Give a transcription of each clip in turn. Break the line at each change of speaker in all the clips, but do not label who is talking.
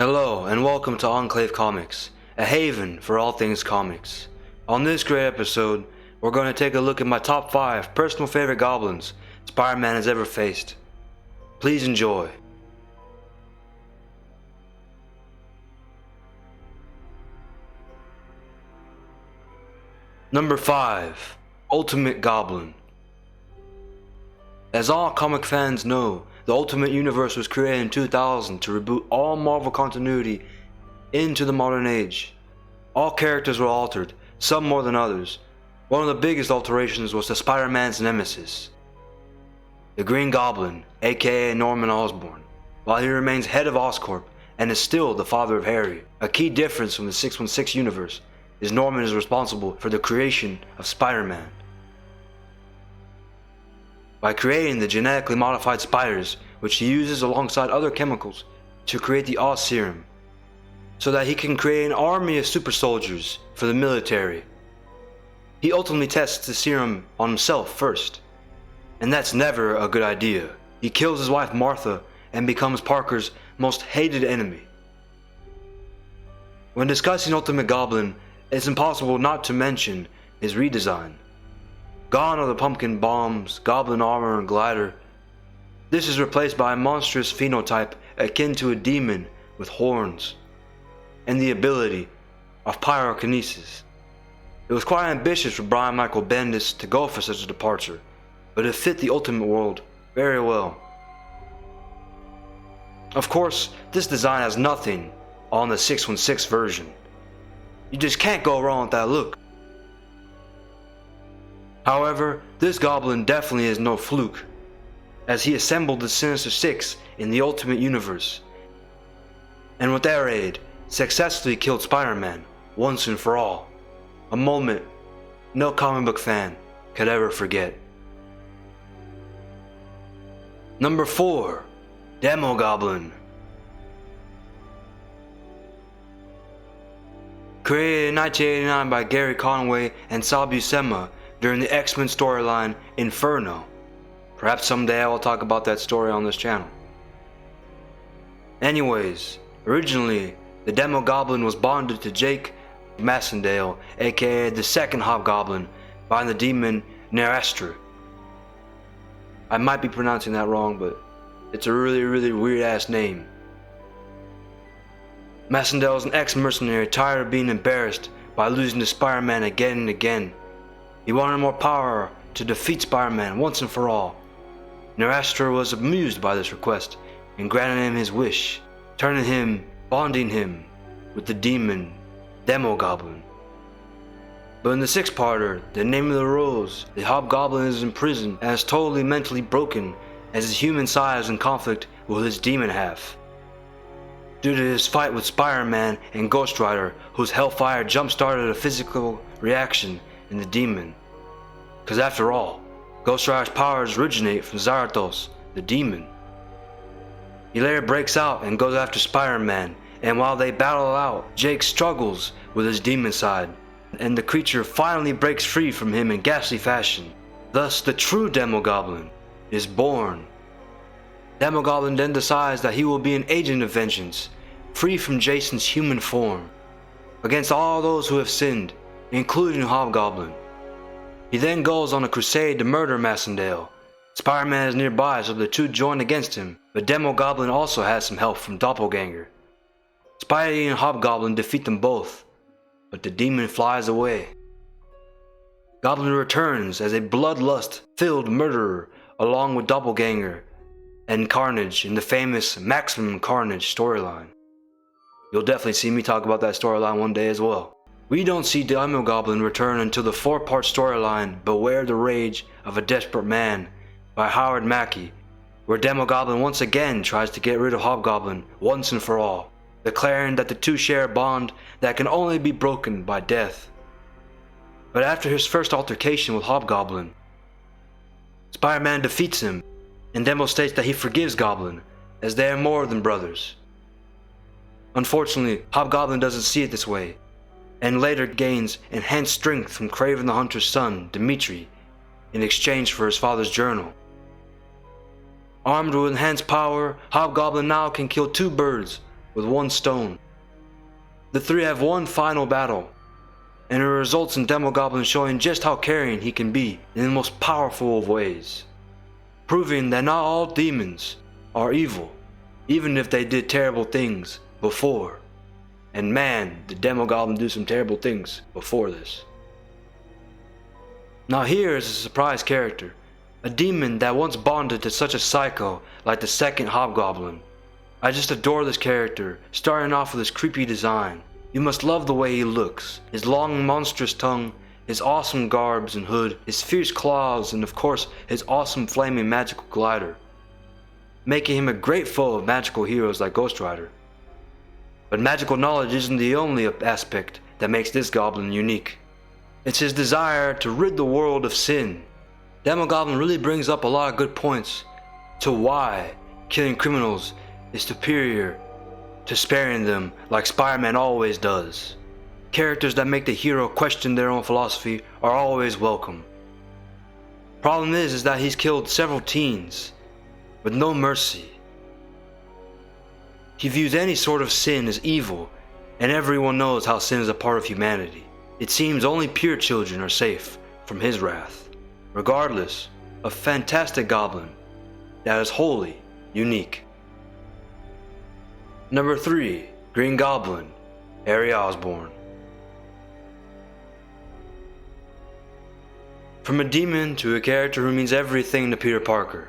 Hello and welcome to Enclave Comics, a haven for all things comics. On this great episode, we're going to take a look at my top 5 personal favorite goblins Spider-Man has ever faced. Please enjoy. Number 5. Ultimate Goblin. As all comic fans know, the Ultimate Universe was created in 2000 to reboot all Marvel continuity into the modern age. All characters were altered, some more than others. One of the biggest alterations was to Spider-Man's nemesis, the Green Goblin, aka Norman Osborn. While he remains head of Oscorp and is still the father of Harry, a key difference from the 616 universe is Norman is responsible for the creation of Spider-Man. By creating the genetically modified spiders, which he uses alongside other chemicals to create the Oz serum, so that he can create an army of super soldiers for the military. He ultimately tests the serum on himself first, and that's never a good idea. He kills his wife Martha and becomes Parker's most hated enemy. When discussing Ultimate Goblin, it's impossible not to mention his redesign. Gone are the pumpkin bombs, goblin armor, and glider. This is replaced by a monstrous phenotype akin to a demon with horns, and the ability of pyrokinesis. It was quite ambitious for Brian Michael Bendis to go for such a departure, but it fit the Ultimate world very well. Of course, this design has nothing on the 616 version. You just can't go wrong with that look. However, this goblin definitely is no fluke, as he assembled the Sinister Six in the Ultimate Universe, and with their aid, successfully killed Spider-Man once and for all. A moment no comic book fan could ever forget. Number 4. Demo Goblin. Created in 1989 by Gary Conway and Sal Buscema during the X-Men storyline Inferno. Perhaps someday I will talk about that story on this channel. Anyways, originally, the Demo Goblin was bonded to Jake Massendale, aka the second Hobgoblin, by the demon Nerastra. I might be pronouncing that wrong, but it's a really weird ass name. Massendale is an ex-mercenary tired of being embarrassed by losing to Spider-Man again and again. He wanted more power to defeat Spider-Man once and for all. Nerastra was amused by this request and granted him his wish, bonding him with the demon Demo Goblin. But in the 6-parter, The Name of the Rose, the Hobgoblin is imprisoned and is totally mentally broken as his human side is in conflict with his demon half. Due to his fight with Spider-Man and Ghost Rider, whose hellfire jump-started a physical reaction in the demon. Because after all, Ghost Rider's powers originate from Zarathos, the demon. He later breaks out and goes after Spider-Man, and while they battle out, Jake struggles with his demon side, and the creature finally breaks free from him in ghastly fashion. Thus, the true Demo Goblin is born. Demo Goblin then decides that he will be an agent of vengeance, free from Jason's human form, against all those who have sinned, including Hobgoblin. He then goes on a crusade to murder Massendale. Spider-Man is nearby, so the two join against him, but Demo Goblin also has some help from Doppelganger. Spidey and Hobgoblin defeat them both, but the demon flies away. Goblin returns as a bloodlust-filled murderer along with Doppelganger and Carnage in the famous Maximum Carnage storyline. You'll definitely see me talk about that storyline one day as well. We don't see Demo Goblin return until the 4-part storyline Beware the Rage of a Desperate Man by Howard Mackey, where Demo Goblin once again tries to get rid of Hobgoblin once and for all, declaring that the two share a bond that can only be broken by death. But after his first altercation with Hobgoblin, Spider-Man defeats him, and Demo states that he forgives Goblin, as they are more than brothers. Unfortunately, Hobgoblin doesn't see it this way, and later gains enhanced strength from Kraven the Hunter's son, Dimitri, in exchange for his father's journal. Armed with enhanced power, Hobgoblin now can kill 2 birds with one stone. The three have one final battle, and it results in Demogoblin showing just how caring he can be in the most powerful of ways, proving that not all demons are evil, even if they did terrible things before. And man, did Demogoblin do some terrible things before this. Now here is a surprise character, a demon that once bonded to such a psycho like the second Hobgoblin. I just adore this character, starting off with his creepy design. You must love the way he looks, his long monstrous tongue, his awesome garbs and hood, his fierce claws, and of course his awesome flaming magical glider, making him a great foe of magical heroes like Ghost Rider. But magical knowledge isn't the only aspect that makes this goblin unique. It's his desire to rid the world of sin. Demogoblin really brings up a lot of good points to why killing criminals is superior to sparing them like Spider-Man always does. Characters that make the hero question their own philosophy are always welcome. Problem is that he's killed several teens with no mercy. He views any sort of sin as evil, and everyone knows how sin is a part of humanity. It seems only pure children are safe from his wrath. Regardless, a fantastic goblin that is wholly unique. Number 3, Green Goblin, Harry Osborn. From a demon to a character who means everything to Peter Parker,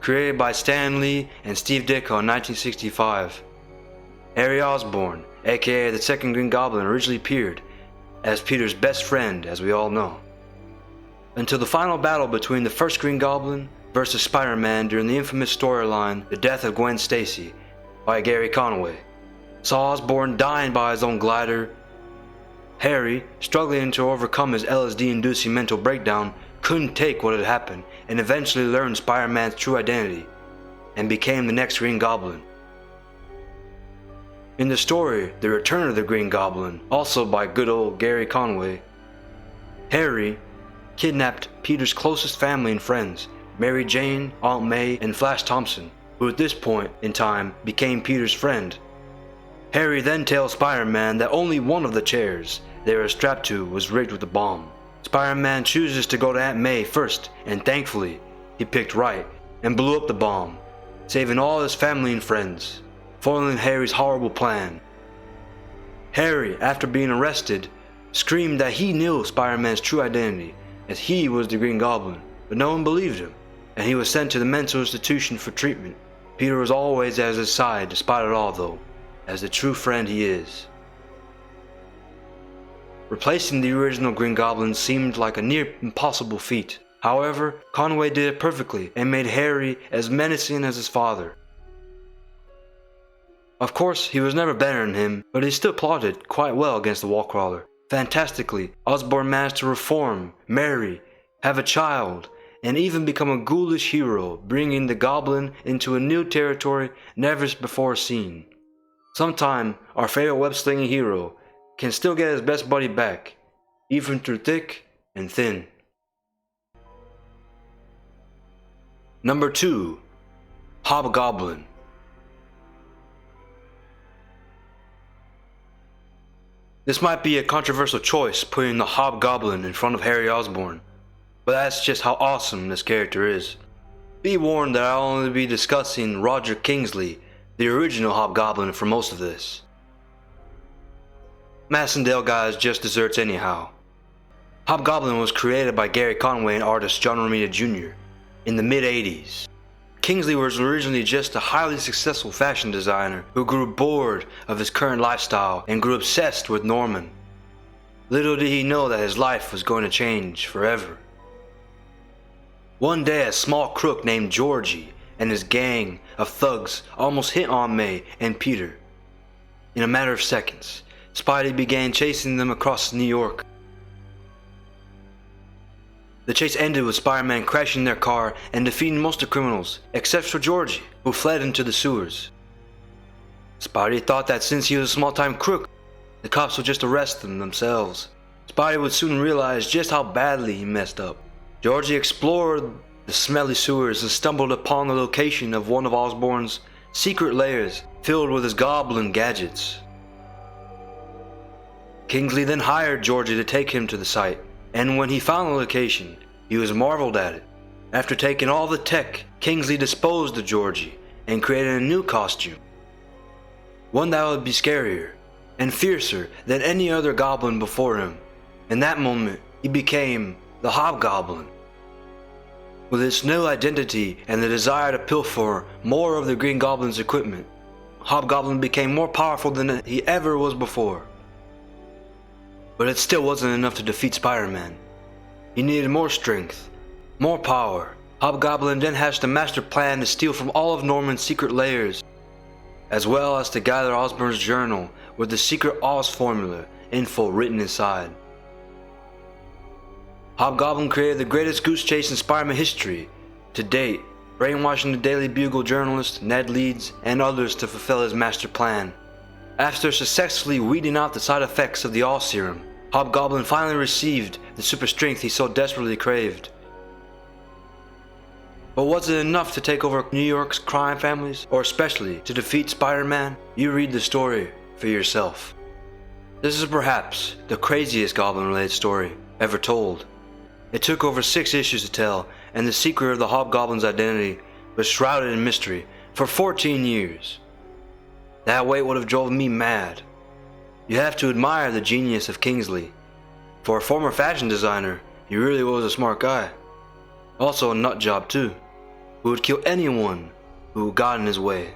created by Stan Lee and Steve Ditko in 1965, Harry Osborn, aka the second Green Goblin, originally appeared as Peter's best friend, as we all know, until the final battle between the first Green Goblin versus Spider-Man during the infamous storyline The Death of Gwen Stacy by Gary Conway saw Osborn dying by his own glider. Harry, struggling to overcome his LSD-inducing mental breakdown, couldn't take what had happened and eventually learned Spider-Man's true identity and became the next Green Goblin. In the story The Return of the Green Goblin, also by good old Gary Conway, Harry kidnapped Peter's closest family and friends, Mary Jane, Aunt May, and Flash Thompson, who at this point in time became Peter's friend. Harry then tells Spider-Man that only one of the chairs they were strapped to was rigged with a bomb. Spider-Man chooses to go to Aunt May first, and thankfully, he picked right and blew up the bomb, saving all his family and friends, foiling Harry's horrible plan. Harry, after being arrested, screamed that he knew Spider-Man's true identity, as he was the Green Goblin, but no one believed him, and he was sent to the mental institution for treatment. Peter was always at his side despite it all though, as the true friend he is. Replacing the original Green Goblin seemed like a near impossible feat. However, Conway did it perfectly and made Harry as menacing as his father. Of course, he was never better than him, but he still plotted quite well against the Wallcrawler. Fantastically, Osborn managed to reform, marry, have a child, and even become a ghoulish hero, bringing the Goblin into a new territory never before seen. Sometime, our favorite web-slinging hero can still get his best buddy back, even through thick and thin. Number 2, Hobgoblin. This might be a controversial choice, putting the Hobgoblin in front of Harry Osborn, but that's just how awesome this character is. Be warned that I'll only be discussing Roger Kingsley, the original Hobgoblin, for most of this. Massendale guys just desserts anyhow. Hobgoblin was created by Gary Conway and artist John Romita Jr. in the mid-80s. Kingsley was originally just a highly successful fashion designer who grew bored of his current lifestyle and grew obsessed with Norman. Little did he know that his life was going to change forever. One day, a small crook named Georgie and his gang of thugs almost hit Aunt May and Peter. In a matter of seconds, Spidey began chasing them across New York. The chase ended with Spider-Man crashing their car and defeating most of the criminals, except for Georgie, who fled into the sewers. Spidey thought that since he was a small-time crook, the cops would just arrest him themselves. Spidey would soon realize just how badly he messed up. Georgie explored the smelly sewers and stumbled upon the location of one of Osborn's secret layers filled with his goblin gadgets. Kingsley then hired Georgie to take him to the site, and when he found the location, he was marveled at it. After taking all the tech, Kingsley disposed of Georgie and created a new costume. One that would be scarier and fiercer than any other goblin before him. In that moment, he became the Hobgoblin. With its new identity and the desire to pilfer more of the Green Goblin's equipment, Hobgoblin became more powerful than he ever was before. But it still wasn't enough to defeat Spider-Man. He needed more strength, more power. Hobgoblin then hatched a master plan to steal from all of Norman's secret layers, as well as to gather Osborn's journal with the secret Oz formula info written inside. Hobgoblin created the greatest goose chase in Spider-Man history to date, brainwashing the Daily Bugle journalist Ned Leeds and others to fulfill his master plan. After successfully weeding out the side effects of the Oz serum, Hobgoblin finally received the super strength he so desperately craved. But was it enough to take over New York's crime families, or especially to defeat Spider-Man? You read the story for yourself. This is perhaps the craziest Goblin-related story ever told. It took over 6 issues to tell, and the secret of the Hobgoblin's identity was shrouded in mystery for 14 years. That wait would have drove me mad. You have to admire the genius of Kingsley. For a former fashion designer, he really was a smart guy. Also a nut job too, who would kill anyone who got in his way.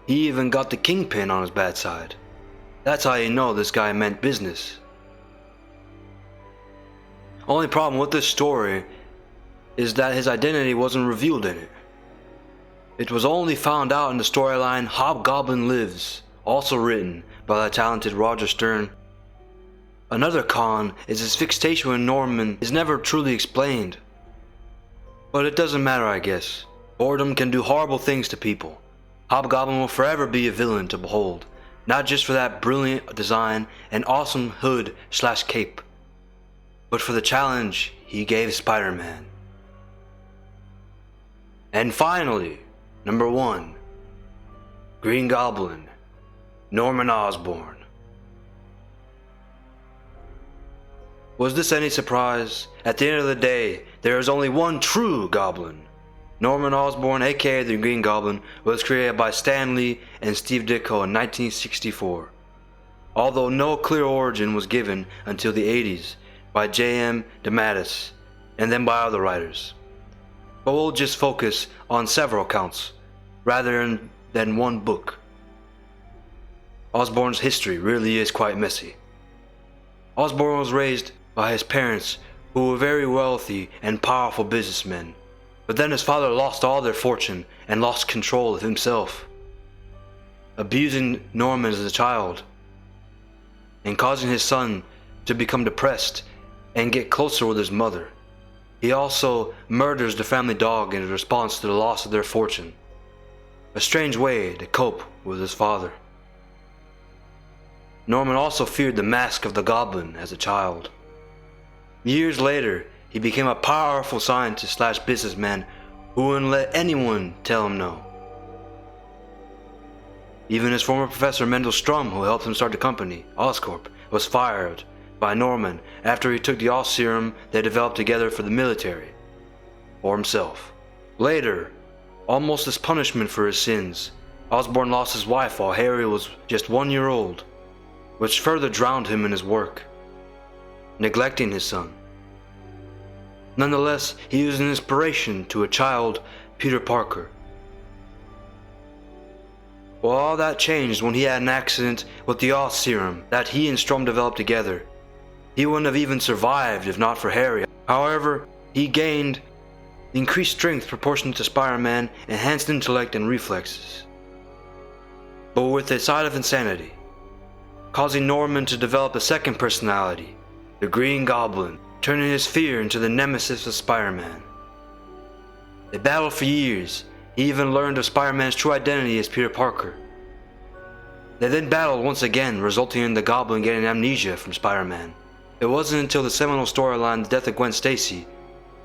He even got the Kingpin on his bad side. That's how you know this guy meant business. Only problem with this story is that his identity wasn't revealed in it. It was only found out in the storyline Hobgoblin Lives, also written by the talented Roger Stern. Another con is his fixation with Norman is never truly explained. But it doesn't matter, I guess. Boredom can do horrible things to people. Hobgoblin will forever be a villain to behold, not just for that brilliant design and awesome hood/cape, but for the challenge he gave Spider-Man. And finally, number 1, Green Goblin, Norman Osborn. Was this any surprise? At the end of the day, there is only one true Goblin. Norman Osborn, aka the Green Goblin, was created by Stan Lee and Steve Ditko in 1964. Although no clear origin was given until the 80s by J.M. DeMatteis and then by other writers. But we'll just focus on several accounts rather than one book. Osborn's history really is quite messy. Osborn was raised by his parents, who were very wealthy and powerful businessmen, but then his father lost all their fortune and lost control of himself, abusing Norman as a child and causing his son to become depressed and get closer with his mother. He also murders the family dog in response to the loss of their fortune, a strange way to cope with his father. Norman also feared the mask of the Goblin as a child. Years later, he became a powerful scientist/businessman who wouldn't let anyone tell him no. Even his former professor Mendel Strum, who helped him start the company, Oscorp, was fired by Norman after he took the Oz serum they developed together for the military, or himself. Later, almost as punishment for his sins, Osborn lost his wife while Harry was just 1 year old, which further drowned him in his work, neglecting his son. Nonetheless, he was an inspiration to a child, Peter Parker. Well, all that changed when he had an accident with the Oz serum that he and Strum developed together. He wouldn't have even survived if not for Harry. However, he gained increased strength proportionate to Spider-Man, enhanced intellect and reflexes, but with a side of insanity, causing Norman to develop a second personality, the Green Goblin, turning his fear into the nemesis of Spider-Man. They battled for years. He even learned of Spider-Man's true identity as Peter Parker. They then battled once again, resulting in the Goblin getting amnesia from Spider-Man. It wasn't until the seminal storyline, The Death of Gwen Stacy,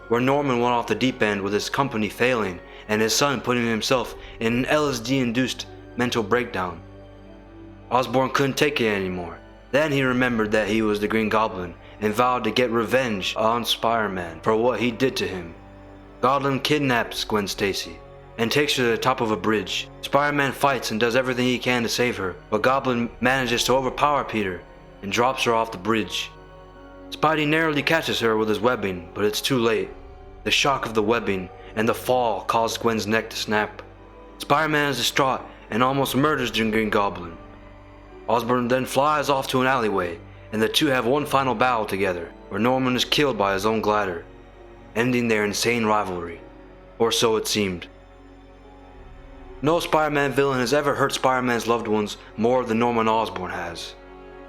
where Norman went off the deep end with his company failing and his son putting himself in an LSD-induced mental breakdown. Osborn couldn't take it anymore. Then he remembered that he was the Green Goblin and vowed to get revenge on Spider-Man for what he did to him. Goblin kidnaps Gwen Stacy and takes her to the top of a bridge. Spider-Man fights and does everything he can to save her, but Goblin manages to overpower Peter and drops her off the bridge. Spidey narrowly catches her with his webbing, but it's too late. The shock of the webbing and the fall caused Gwen's neck to snap. Spider-Man is distraught and almost murders the Green Goblin. Osborn then flies off to an alleyway, and the two have one final battle together, where Norman is killed by his own glider, ending their insane rivalry. Or so it seemed. No Spider-Man villain has ever hurt Spider-Man's loved ones more than Norman Osborn has.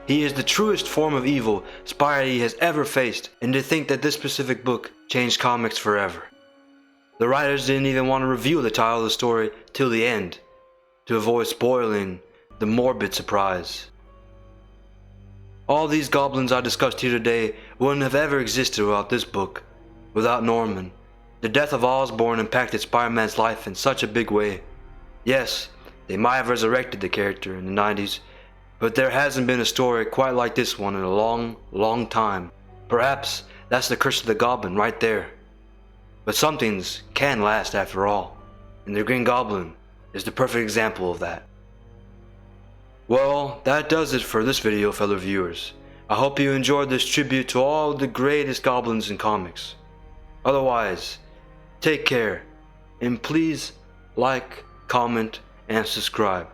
He is the truest form of evil Spidey has ever faced, and to think that this specific book changed comics forever. The writers didn't even want to reveal the title of the story till the end, to avoid spoiling the morbid surprise. All these goblins I discussed here today wouldn't have ever existed without this book, without Norman. The death of Osborn impacted Spider-Man's life in such a big way. Yes, they might have resurrected the character in the 90s, but there hasn't been a story quite like this one in a long, long time. Perhaps that's the curse of the Goblin right there. But some things can last after all, and the Green Goblin is the perfect example of that. Well, that does it for this video, fellow viewers. I hope you enjoyed this tribute to all the greatest goblins in comics. Otherwise, take care, and please like, comment, and subscribe.